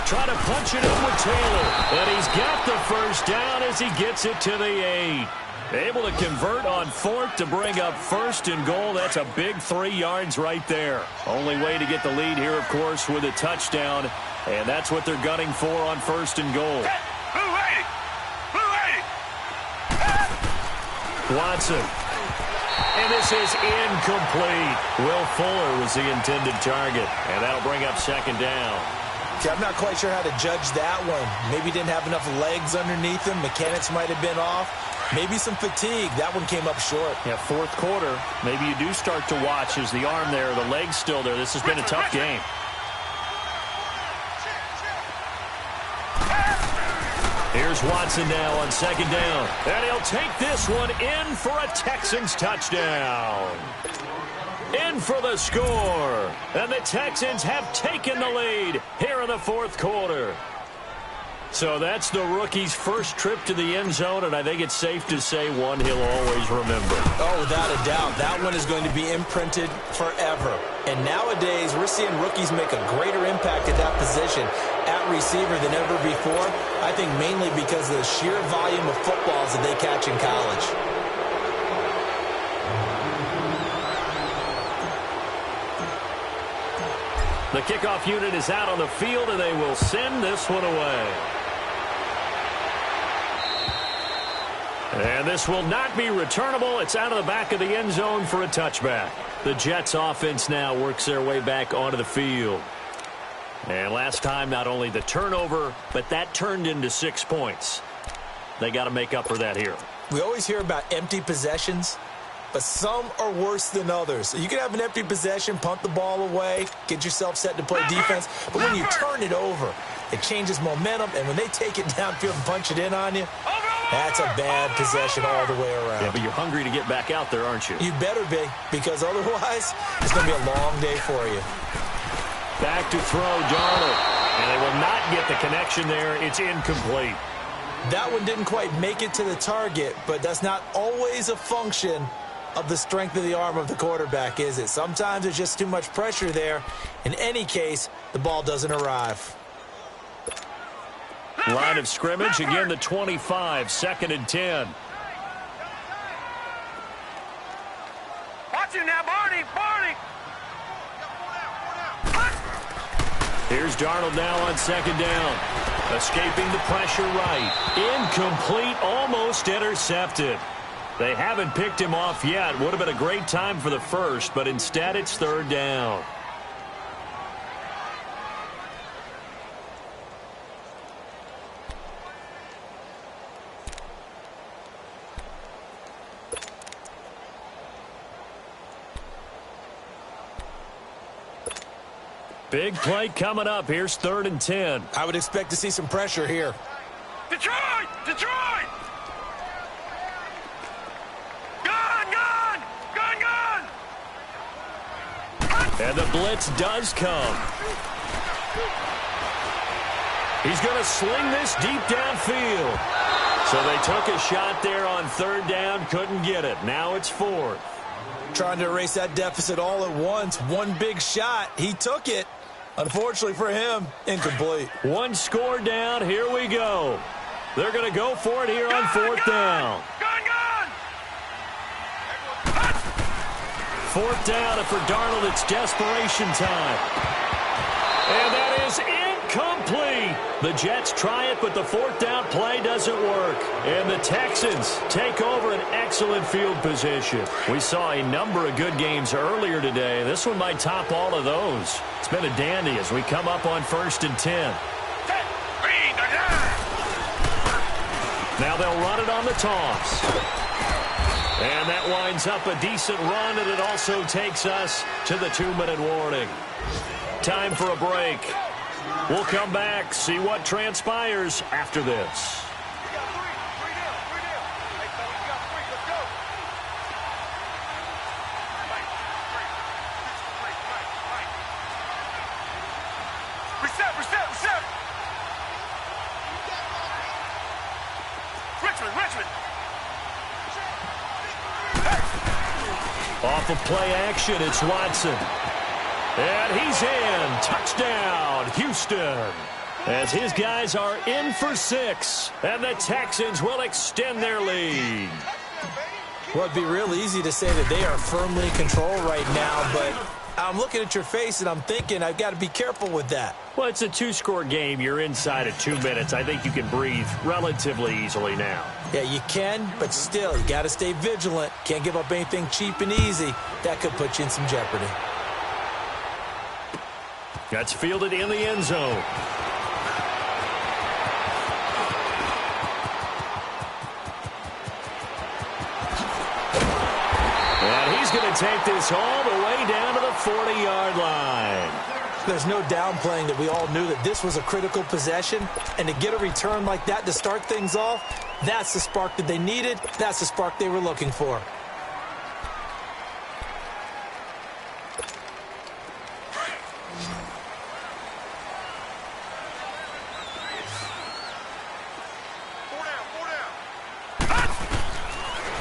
Try to punch it in with Taylor. And he's got the 1st down as he gets it to the 8. Able to convert on 4th to bring up 1st and goal. That's a big 3 yards right there. Only way to get the lead here, of course, with a touchdown. And that's what they're gunning for on 1st and goal. Watson. And this is incomplete. Will Fuller was the intended target. And that'll bring up 2nd down. Okay, I'm not quite sure how to judge that one. Maybe didn't have enough legs underneath him. Mechanics might have been off. Maybe some fatigue. That one came up short. Yeah, 4th quarter. Maybe you do start to watch as the arm there, the leg's still there. This has been a tough game. Here's Watson now on 2nd down. And he'll take this one in for a Texans touchdown. In for the score. And the Texans have taken the lead here in the 4th quarter. So that's the rookie's first trip to the end zone, and I think it's safe to say one he'll always remember. Oh, without a doubt. That one is going to be imprinted forever. And nowadays, we're seeing rookies make a greater impact at that position at receiver than ever before. I think mainly because of the sheer volume of footballs that they catch in college. The kickoff unit is out on the field, and they will send this one away. And this will not be returnable. It's out of the back of the end zone for a touchback. The Jets offense now works their way back onto the field. And last time, not only the turnover, but that turned into 6 points. They got to make up for that here. We always hear about empty possessions, but some are worse than others. You can have an empty possession, punt the ball away, get yourself set to play defense, but when you turn it over, it changes momentum, and when they take it downfield and punch it in on you, that's a bad possession all the way around. Yeah, but you're hungry to get back out there, aren't you? You better be, because otherwise, it's going to be a long day for you. Back to throw, Darnold. And they will not get the connection there. It's incomplete. That one didn't quite make it to the target, but that's not always a function of the strength of the arm of the quarterback, is it? Sometimes there's just too much pressure there. In any case, the ball doesn't arrive. Line of scrimmage, again the 25, 2nd and 10. Watch him now, Barney! Barney! Here's Darnold now on 2nd down. Escaping the pressure right. Incomplete, almost intercepted. They haven't picked him off yet. Would have been a great time for the first, but instead it's 3rd down. Big play coming up. Here's 3rd and 10. I would expect to see some pressure here. Detroit! Detroit! Gun! Gun! Gun! Gun! And the blitz does come. He's going to sling this deep downfield. So they took a shot there on 3rd down, couldn't get it. Now it's 4th. Trying to erase that deficit all at once. One big shot. He took it. Unfortunately for him, incomplete. One score down. Here we go. They're going to go for it here on 4th down. Gun! Gun! 4th down, and for Darnold, it's desperation time. And that is incomplete. The Jets try it, but the 4th down play doesn't work. And the Texans take over an excellent field position. We saw a number of good games earlier today. This one might top all of those. It's been a dandy as we come up on 1st and 10. Now they'll run it on the toss. And that winds up a decent run, and it also takes us to the 2-minute warning. Time for a break. We'll come back, see what transpires after this. Reset! Reset! Reset! Richmond! Richmond! Off of play action, it's Watson. And he's in. Touchdown, Houston. As his guys are in for 6. And the Texans will extend their lead. Well, it'd be real easy to say that they are firmly in control right now, but I'm looking at your face and I'm thinking I've got to be careful with that. Well, it's a 2-score game. You're inside of 2 minutes. I think you can breathe relatively easily now. Yeah, you can, but still, you got to stay vigilant. Can't give up anything cheap and easy. That could put you in some jeopardy. That's fielded in the end zone. And he's going to take this all the way down to the 40-yard line. There's no downplaying that we all knew that this was a critical possession, and to get a return like that to start things off, that's the spark that they needed. That's the spark they were looking for.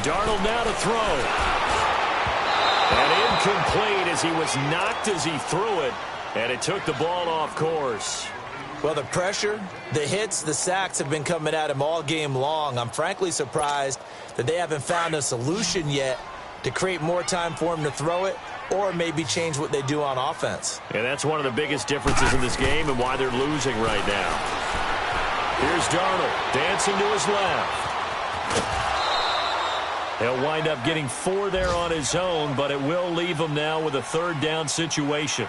Darnold now to throw. And incomplete as he was knocked as he threw it, and it took the ball off course. Well, the pressure, the hits, the sacks have been coming at him all game long. I'm frankly surprised that they haven't found a solution yet to create more time for him to throw it or maybe change what they do on offense. And that's one of the biggest differences in this game and why they're losing right now. Here's Darnold dancing to his left. He'll wind up getting 4 there on his own, but it will leave him now with a third down situation.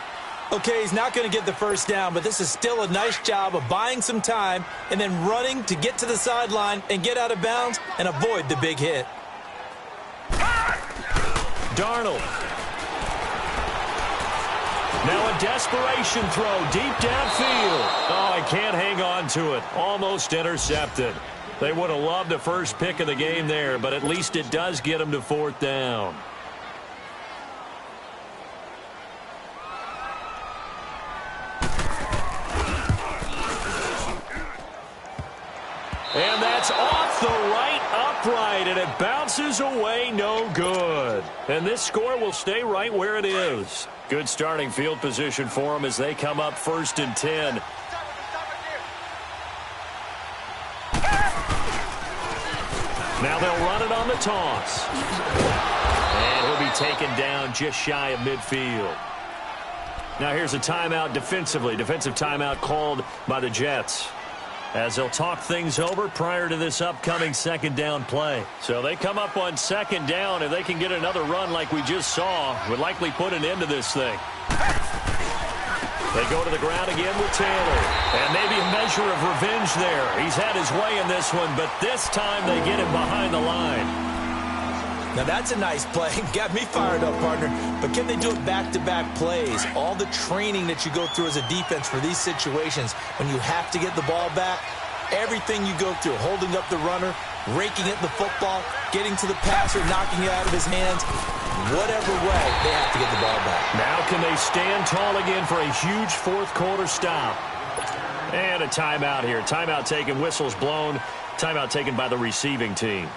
Okay, he's not going to get the first down, but this is still a nice job of buying some time and then running to get to the sideline and get out of bounds and avoid the big hit. Darnold. Now a desperation throw deep downfield. Oh, I can't hang on to it. Almost intercepted. They would have loved the first pick of the game there, but at least it does get them to 4th down. And that's off the right upright, and it bounces away no good. And this score will stay right where it is. Good starting field position for them as they come up 1st and 10. Now they'll run it on the toss. And he'll be taken down just shy of midfield. Now here's a timeout defensively. Defensive timeout called by the Jets, as they'll talk things over prior to this upcoming 2nd down play. So they come up on 2nd down. If they can get another run like we just saw, would likely put an end to this thing. They go to the ground again with Taylor. And maybe a measure of revenge there. He's had his way in this one, but this time they get him behind the line. Now that's a nice play. Got me fired up, partner. But can they do it back-to-back plays? All the training that you go through as a defense for these situations, when you have to get the ball back, everything you go through, holding up the runner, raking at the football, getting to the passer, knocking it out of his hands, whatever way, they have to get the ball back. Now can they stand tall again for a huge 4th quarter stop? And a timeout here. Timeout taken, whistles blown. Timeout taken by the receiving team,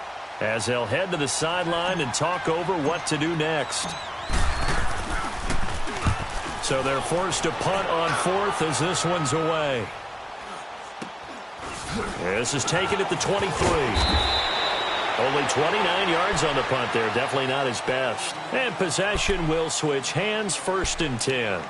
as they'll head to the sideline and talk over what to do next. So they're forced to punt on 4th as this one's away. This is taken at the 23. Only 29 yards on the punt there. Definitely not his best. And possession will switch hands, 1st and 10.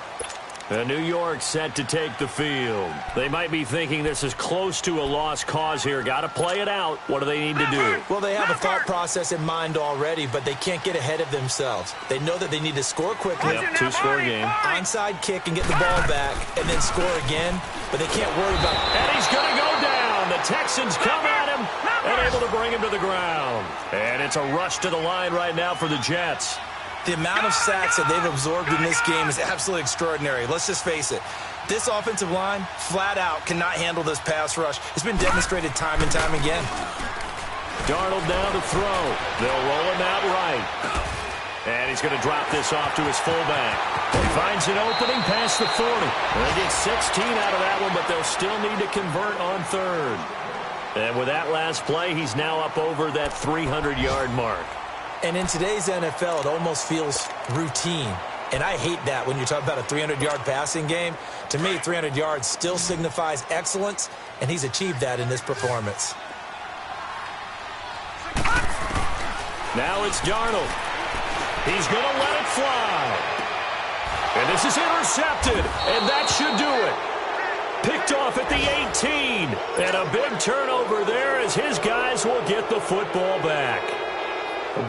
New York set to take the field. They might be thinking this is close to a lost cause here. Got to play it out. What do they need to do? Well, they have a thought process in mind already, but they can't get ahead of themselves. They know that they need to score quickly. Yep, 2-score game. Onside kick and get the ball back and then score again, but they can't worry about it. And he's going to go down. The Texans come at him and able to bring him to the ground. And it's a rush to the line right now for the Jets. The amount of sacks that they've absorbed in this game is absolutely extraordinary. Let's just face it. This offensive line, flat out, cannot handle this pass rush. It's been demonstrated time and time again. Darnold down to throw. They'll roll him out right. And he's going to drop this off to his fullback. He finds an opening past the 40. They get 16 out of that one, but they'll still need to convert on 3rd. And with that last play, he's now up over that 300-yard mark. And in today's NFL, it almost feels routine. And I hate that when you talk about a 300-yard passing game. To me, 300 yards still signifies excellence, and he's achieved that in this performance. Now it's Darnold. He's going to let it fly. And this is intercepted, and that should do it. Picked off at the 18. And a big turnover there as his guys will get the football back.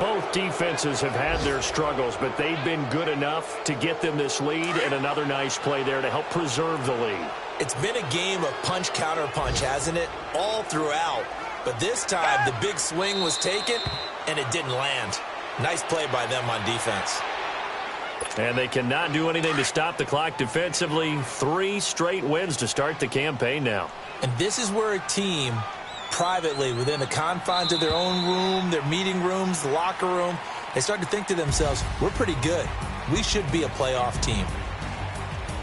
Both defenses have had their struggles, but they've been good enough to get them this lead, and another nice play there to help preserve the lead. It's been a game of punch-counter-punch, hasn't it? All throughout. But this time, the big swing was taken, and it didn't land. Nice play by them on defense. And they cannot do anything to stop the clock defensively. 3 straight wins to start the campaign now. And this is where a team, privately, within the confines of their own room, their meeting rooms, the locker room, they start to think to themselves, we're pretty good. We should be a playoff team.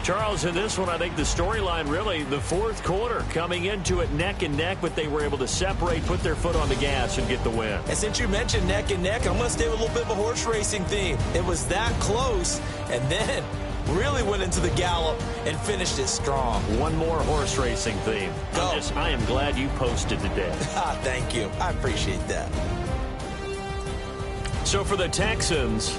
Charles, in this one, I think the storyline really, the fourth quarter, coming into it neck and neck, but they were able to separate, put their foot on the gas, and get the win. And since you mentioned neck and neck, I'm going to stay with a little bit of a horse racing theme. It was that close, and then really went into the gallop and finished it strong. One more horse racing theme. I am glad you posted today. Thank you. I appreciate that. So for the Texans,